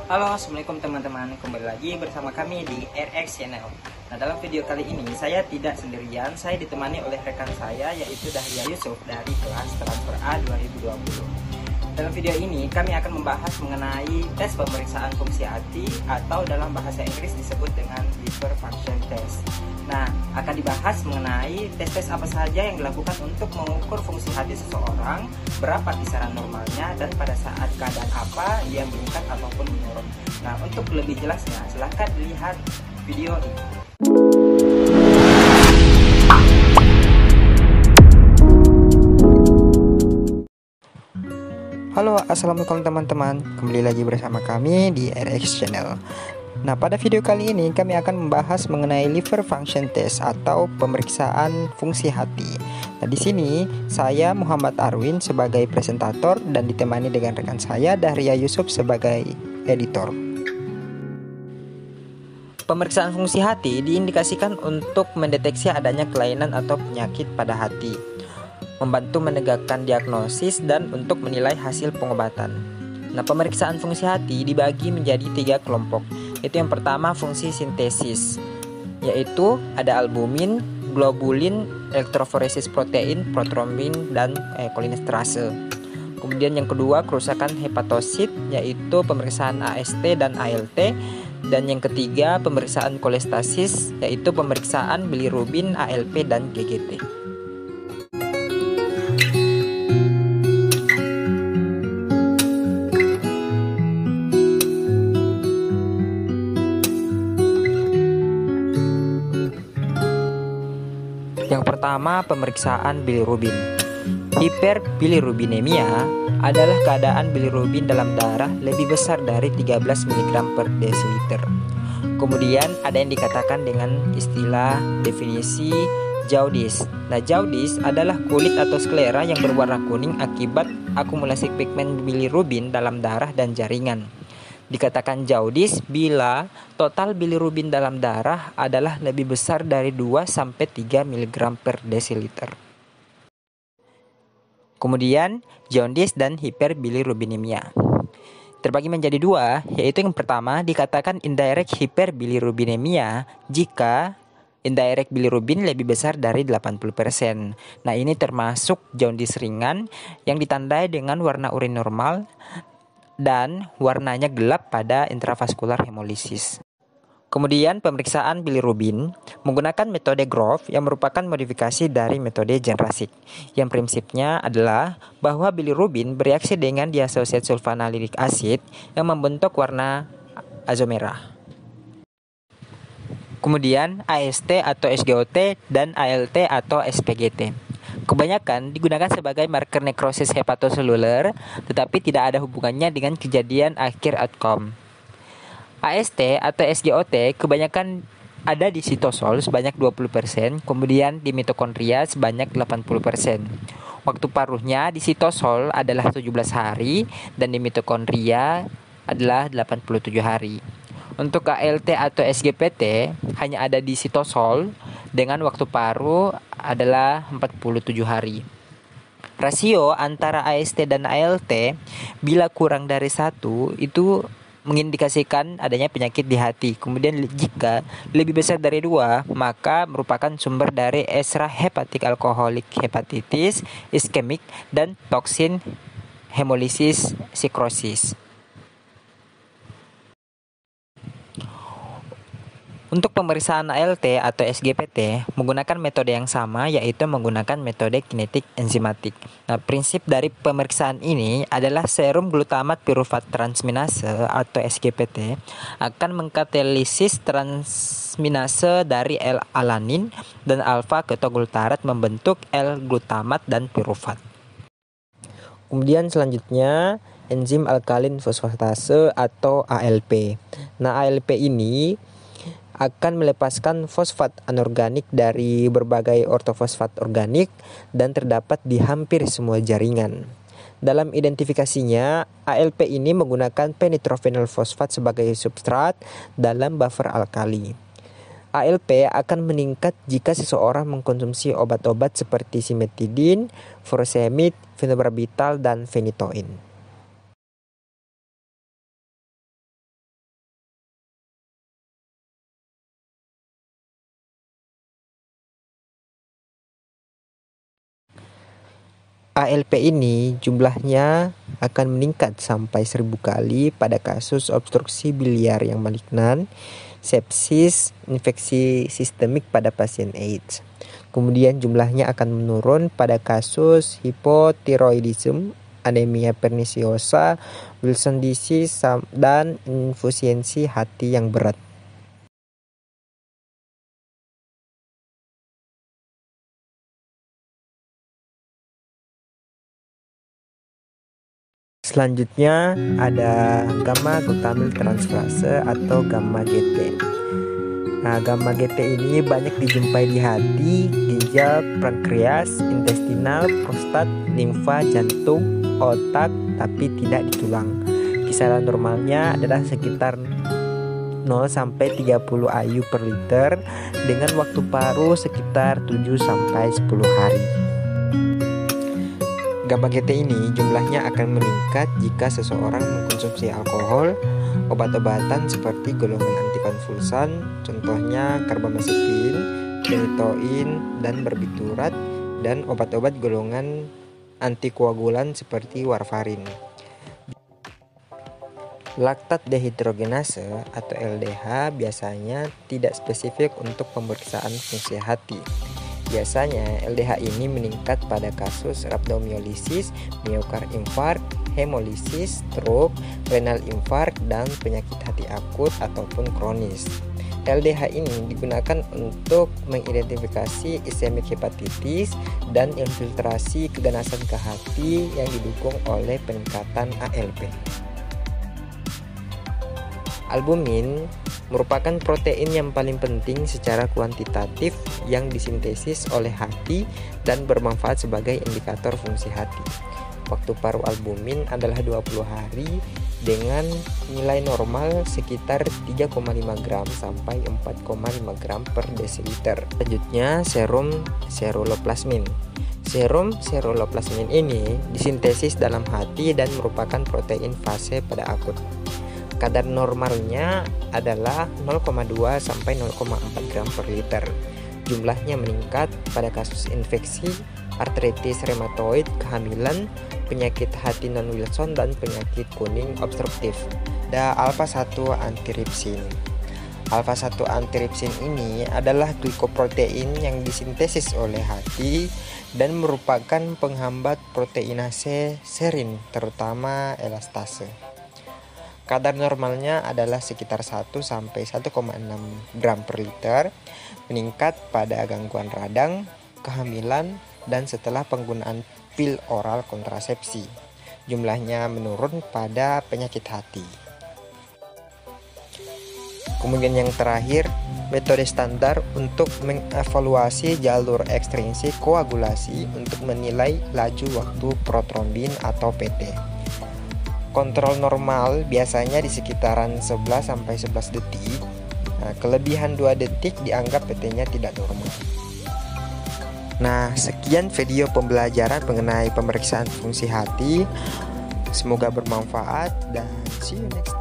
Halo, assalamualaikum teman-teman. Kembali lagi bersama kami di RX Channel. Nah, dalam video kali ini saya tidak sendirian. Saya ditemani oleh rekan saya, yaitu Dahlia Yusuf dari kelas Transfer A 2020. Dalam video ini kami akan membahas mengenai tes pemeriksaan fungsi hati, atau dalam bahasa Inggris disebut dengan liver function test. Nah, akan dibahas mengenai tes-tes apa saja yang dilakukan untuk mengukur fungsi hati seseorang, berapa kisaran normalnya, dan pada saat keadaan apa dia meningkat ataupun menurun. Nah, untuk lebih jelasnya silahkan dilihat video ini. Halo, assalamualaikum teman-teman. Kembali lagi bersama kami di RX Channel. Nah, pada video kali ini kami akan membahas mengenai liver function test atau pemeriksaan fungsi hati. Nah, di sini saya Muhammad Arwin sebagai presentator dan ditemani dengan rekan saya Dahlia Yusuf sebagai editor. Pemeriksaan fungsi hati diindikasikan untuk mendeteksi adanya kelainan atau penyakit pada hati, membantu menegakkan diagnosis dan untuk menilai hasil pengobatan. Nah, pemeriksaan fungsi hati dibagi menjadi 3 kelompok. Itu yang pertama fungsi sintesis, yaitu ada albumin, globulin, elektroforesis protein, protrombin, dan kolinesterase. Kemudian yang kedua kerusakan hepatosit, yaitu pemeriksaan AST dan ALT. Dan yang ketiga pemeriksaan kolestasis, yaitu pemeriksaan bilirubin, ALP, dan GGT. Yang pertama, pemeriksaan bilirubin. Hiperbilirubinemia adalah keadaan bilirubin dalam darah lebih besar dari 13 mg per desiliter. Kemudian ada yang dikatakan dengan istilah definisi jaundice. Nah, jaundice adalah kulit atau sklera yang berwarna kuning akibat akumulasi pigmen bilirubin dalam darah dan jaringan. Dikatakan jaundice bila total bilirubin dalam darah adalah lebih besar dari 2-3 mg per desiliter. Kemudian jaundice dan hiperbilirubinemia terbagi menjadi 2, yaitu yang pertama dikatakan indirect hiperbilirubinemia jika indirect bilirubin lebih besar dari 80%. Nah, ini termasuk jaundice ringan yang ditandai dengan warna urin normal dan warnanya gelap pada intravaskular hemolisis. Kemudian pemeriksaan bilirubin menggunakan metode Grove yang merupakan modifikasi dari metode Jenrasik, yang prinsipnya adalah bahwa bilirubin bereaksi dengan diasosiat sulfanilic acid yang membentuk warna azomerah. Kemudian AST atau SGOT dan ALT atau SPGT. Kebanyakan digunakan sebagai marker nekrosis hepatoseluler, tetapi tidak ada hubungannya dengan kejadian akhir outcome. AST atau SGOT kebanyakan ada di sitosol sebanyak 20%, kemudian di mitokondria sebanyak 80%. Waktu paruhnya di sitosol adalah 17 hari dan di mitokondria adalah 87 hari. Untuk ALT atau SGPT hanya ada di sitosol dengan waktu paruh adalah 47 hari. Rasio antara AST dan ALT bila kurang dari 1 itu mengindikasikan adanya penyakit di hati. Kemudian jika lebih besar dari 2, maka merupakan sumber dari extrahepatic alcoholic hepatitis, iskemik, dan toksin hemolisis sikrosis. Untuk pemeriksaan ALT atau SGPT menggunakan metode yang sama, yaitu menggunakan metode kinetik enzimatik. Nah, prinsip dari pemeriksaan ini adalah serum glutamat pirufat transminase atau SGPT akan mengkatalisis transminase dari L-alanin dan alfa ketoglutarat membentuk L-glutamat dan pirufat. Kemudian selanjutnya enzim alkalin fosfatase atau ALP. Nah, ALP ini akan melepaskan fosfat anorganik dari berbagai ortofosfat organik dan terdapat di hampir semua jaringan. Dalam identifikasinya, ALP ini menggunakan p-nitrophenyl fosfat sebagai substrat dalam buffer alkali. ALP akan meningkat jika seseorang mengkonsumsi obat-obat seperti simetidin, furosemid, fenobarbital, dan phenytoin. ALP ini jumlahnya akan meningkat sampai 1000 kali pada kasus obstruksi biliar yang malignan, sepsis, infeksi sistemik pada pasien AIDS. Kemudian jumlahnya akan menurun pada kasus hipotiroidisme, anemia pernisiosa, Wilson disease, dan insusiensi hati yang berat. Selanjutnya ada gamma glutamil transferase atau gamma GT. Nah, gamma GT ini banyak dijumpai di hati, ginjal, pankreas, intestinal, prostat, limfa, jantung, otak, tapi tidak di tulang. Kisaran normalnya adalah sekitar 0 sampai 30 IU per liter dengan waktu paru sekitar 7 sampai 10 hari. Gamma GT ini jumlahnya akan meningkat jika seseorang mengkonsumsi alkohol, obat-obatan seperti golongan antikonvulsan, contohnya karbamazepin, phenytoin, dan barbiturat, dan obat-obat golongan antikoagulan seperti warfarin. Laktat dehidrogenase atau LDH biasanya tidak spesifik untuk pemeriksaan fungsi hati. Biasanya LDH ini meningkat pada kasus rhabdomyolysis, miokard infark, hemolisis, stroke, renal infark, dan penyakit hati akut ataupun kronis. LDH ini digunakan untuk mengidentifikasi ischemic hepatitis dan infiltrasi keganasan ke hati yang didukung oleh peningkatan ALP. Albumin merupakan protein yang paling penting secara kuantitatif yang disintesis oleh hati dan bermanfaat sebagai indikator fungsi hati. Waktu paru albumin adalah 20 hari dengan nilai normal sekitar 3,5 gram sampai 4,5 gram per desiliter. Selanjutnya serum seruloplasmin. Serum seruloplasmin ini disintesis dalam hati dan merupakan protein fase pada akut. Kadar normalnya adalah 0,2 sampai 0,4 gram per liter. Jumlahnya meningkat pada kasus infeksi, artritis reumatoid, kehamilan, penyakit hati non-Wilson, dan penyakit kuning obstruktif. Ada alpha-1 antiripsin. Alpha-1 antiripsin ini adalah glikoprotein yang disintesis oleh hati dan merupakan penghambat proteinase serin, terutama elastase. Kadar normalnya adalah sekitar 1 sampai 1,6 gram per liter, meningkat pada gangguan radang, kehamilan, dan setelah penggunaan pil oral kontrasepsi. Jumlahnya menurun pada penyakit hati. Kemudian yang terakhir, metode standar untuk mengevaluasi jalur ekstrinsik koagulasi untuk menilai laju waktu protrombin atau PT. Kontrol normal biasanya di sekitaran 11 sampai 11 detik. Nah, kelebihan 2 detik dianggap PT-nya tidak normal. Nah, sekian video pembelajaran mengenai pemeriksaan fungsi hati. Semoga bermanfaat dan see you next time.